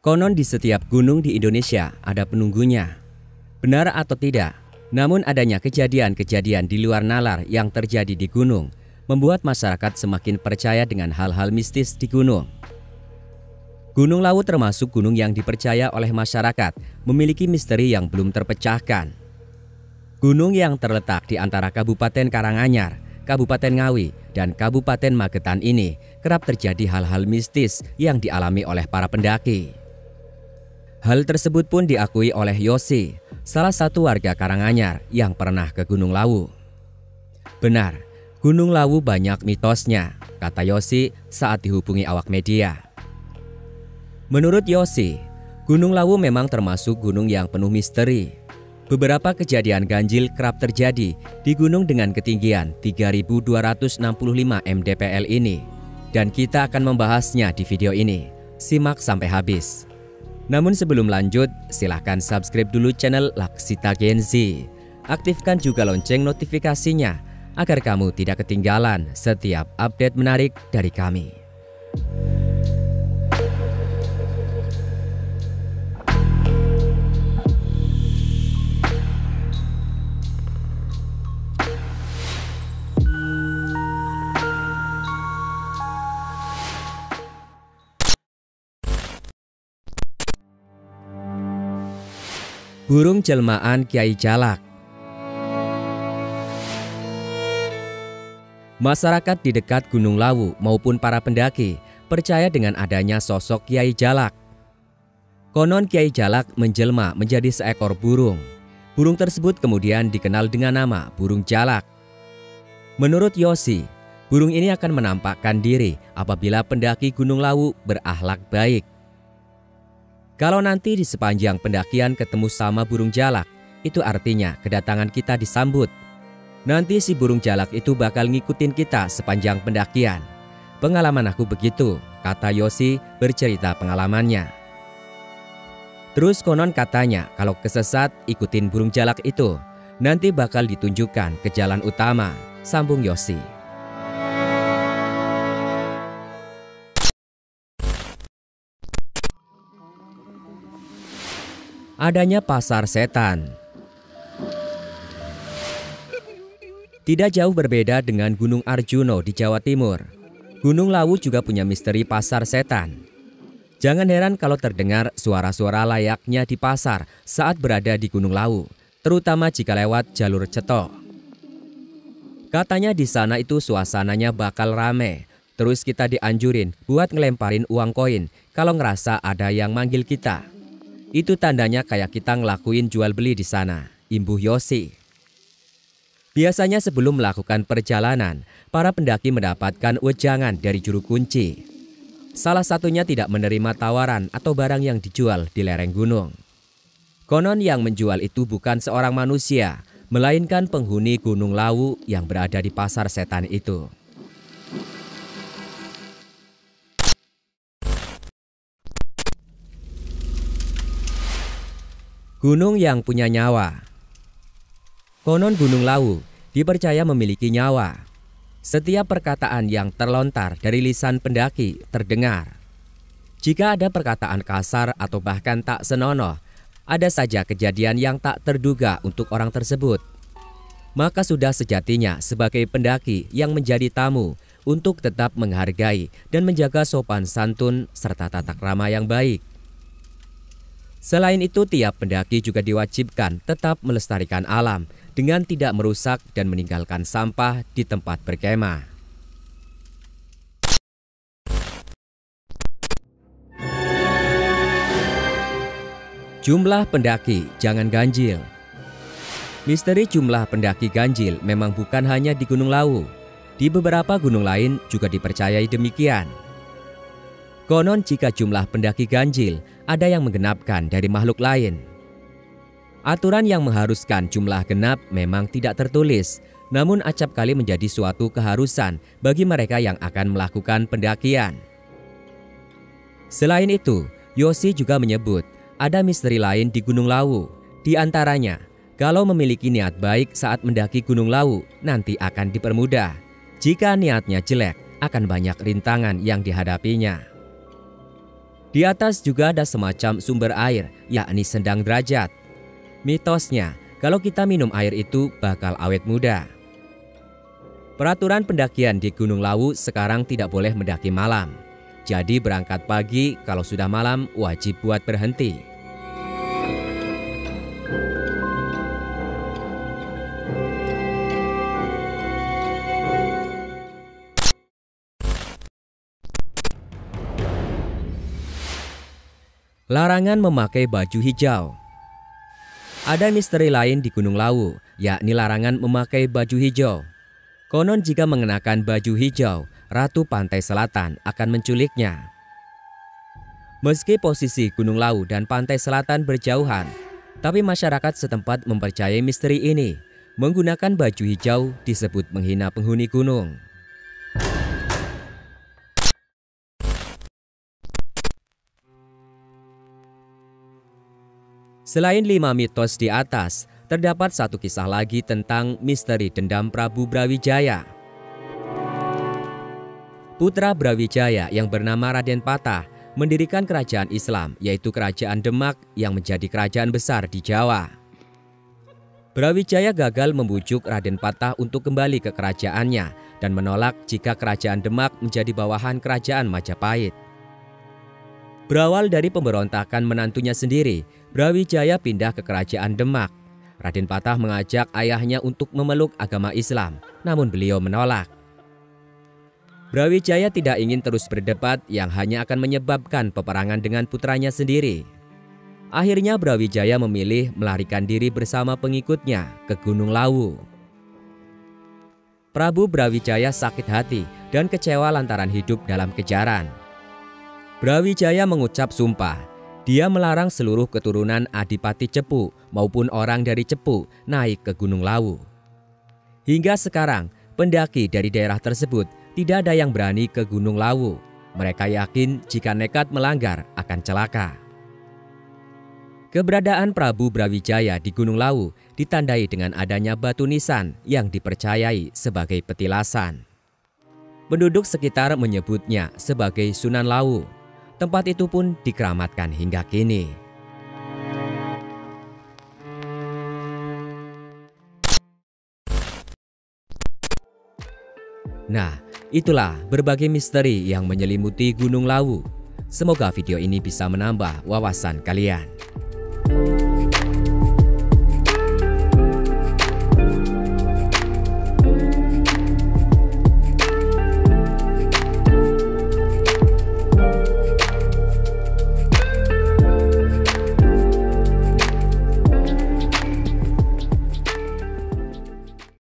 Konon di setiap gunung di Indonesia ada penunggunya. Benar atau tidak, namun adanya kejadian-kejadian di luar nalar yang terjadi di gunung membuat masyarakat semakin percaya dengan hal-hal mistis di gunung. Gunung Lawu termasuk gunung yang dipercaya oleh masyarakat memiliki misteri yang belum terpecahkan. Gunung yang terletak di antara Kabupaten Karanganyar, Kabupaten Ngawi, dan Kabupaten Magetan ini kerap terjadi hal-hal mistis yang dialami oleh para pendaki. Hal tersebut pun diakui oleh Yosi, salah satu warga Karanganyar yang pernah ke Gunung Lawu. Benar, Gunung Lawu banyak mitosnya, kata Yosi saat dihubungi awak media. Menurut Yosi, Gunung Lawu memang termasuk gunung yang penuh misteri. Beberapa kejadian ganjil kerap terjadi di gunung dengan ketinggian 3.265 mdpl ini. Dan kita akan membahasnya di video ini. Simak sampai habis. Namun sebelum lanjut, silahkan subscribe dulu channel Laksita Genzi. Aktifkan juga lonceng notifikasinya agar kamu tidak ketinggalan setiap update menarik dari kami. Burung jelmaan Kyai Jalak. Masyarakat di dekat Gunung Lawu maupun para pendaki percaya dengan adanya sosok Kyai Jalak. Konon Kyai Jalak menjelma menjadi seekor burung. Burung tersebut kemudian dikenal dengan nama burung jalak. Menurut Yosi, burung ini akan menampakkan diri apabila pendaki Gunung Lawu berakhlak baik. Kalau nanti di sepanjang pendakian ketemu sama burung jalak, itu artinya kedatangan kita disambut. Nanti si burung jalak itu bakal ngikutin kita sepanjang pendakian. Pengalaman aku begitu, kata Yosi bercerita pengalamannya. Terus konon katanya kalau kesesat ikutin burung jalak itu, nanti bakal ditunjukkan ke jalan utama, sambung Yosi. Adanya pasar setan. Tidak jauh berbeda dengan Gunung Arjuno di Jawa Timur, Gunung Lawu juga punya misteri pasar setan. Jangan heran kalau terdengar suara-suara layaknya di pasar saat berada di Gunung Lawu, terutama jika lewat jalur cetok. Katanya di sana itu suasananya bakal rame, terus kita dianjurin buat ngelemparin uang koin kalau ngerasa ada yang manggil kita. Itu tandanya kayak kita ngelakuin jual beli di sana, imbuh Yosi. Biasanya sebelum melakukan perjalanan, para pendaki mendapatkan wejangan dari juru kunci. Salah satunya tidak menerima tawaran atau barang yang dijual di lereng gunung. Konon yang menjual itu bukan seorang manusia, melainkan penghuni Gunung Lawu yang berada di pasar setan itu. Gunung yang punya nyawa. Konon Gunung Lawu dipercaya memiliki nyawa. Setiap perkataan yang terlontar dari lisan pendaki terdengar. Jika ada perkataan kasar atau bahkan tak senonoh, ada saja kejadian yang tak terduga untuk orang tersebut. Maka sudah sejatinya sebagai pendaki yang menjadi tamu untuk tetap menghargai dan menjaga sopan santun serta tata krama yang baik. Selain itu, tiap pendaki juga diwajibkan tetap melestarikan alam dengan tidak merusak dan meninggalkan sampah di tempat berkemah. Jumlah pendaki jangan ganjil. Misteri jumlah pendaki ganjil memang bukan hanya di Gunung Lawu. Di beberapa gunung lain juga dipercayai demikian. Konon jika jumlah pendaki ganjil, ada yang menggenapkan dari makhluk lain. Aturan yang mengharuskan jumlah genap memang tidak tertulis, namun acap kali menjadi suatu keharusan bagi mereka yang akan melakukan pendakian. Selain itu, Yosi juga menyebut ada misteri lain di Gunung Lawu. Di antaranya, kalau memiliki niat baik saat mendaki Gunung Lawu, nanti akan dipermudah. Jika niatnya jelek, akan banyak rintangan yang dihadapinya. Di atas juga ada semacam sumber air, yakni Sendang Derajat. Mitosnya, kalau kita minum air itu bakal awet muda. Peraturan pendakian di Gunung Lawu sekarang tidak boleh mendaki malam. Jadi berangkat pagi, kalau sudah malam wajib buat berhenti. Larangan memakai baju hijau. Ada misteri lain di Gunung Lawu, yakni larangan memakai baju hijau. Konon jika mengenakan baju hijau, Ratu Pantai Selatan akan menculiknya. Meski posisi Gunung Lawu dan Pantai Selatan berjauhan, tapi masyarakat setempat mempercayai misteri ini. Menggunakan baju hijau disebut menghina penghuni gunung. Selain 5 mitos di atas, terdapat satu kisah lagi tentang misteri dendam Prabu Brawijaya. Putra Brawijaya yang bernama Raden Patah mendirikan kerajaan Islam, yaitu Kerajaan Demak yang menjadi kerajaan besar di Jawa. Brawijaya gagal membujuk Raden Patah untuk kembali ke kerajaannya dan menolak jika Kerajaan Demak menjadi bawahan Kerajaan Majapahit. Berawal dari pemberontakan menantunya sendiri, Brawijaya pindah ke Kerajaan Demak. Raden Patah mengajak ayahnya untuk memeluk agama Islam, namun beliau menolak. Brawijaya tidak ingin terus berdebat yang hanya akan menyebabkan peperangan dengan putranya sendiri. Akhirnya Brawijaya memilih melarikan diri bersama pengikutnya ke Gunung Lawu. Prabu Brawijaya sakit hati dan kecewa lantaran hidup dalam kejaran. Brawijaya mengucap sumpah, dia melarang seluruh keturunan Adipati Cepu maupun orang dari Cepu naik ke Gunung Lawu. Hingga sekarang, pendaki dari daerah tersebut tidak ada yang berani ke Gunung Lawu. Mereka yakin jika nekat melanggar akan celaka. Keberadaan Prabu Brawijaya di Gunung Lawu ditandai dengan adanya batu nisan yang dipercayai sebagai petilasan. Penduduk sekitar menyebutnya sebagai Sunan Lawu. Tempat itu pun dikeramatkan hingga kini. Nah, itulah berbagai misteri yang menyelimuti Gunung Lawu. Semoga video ini bisa menambah wawasan kalian.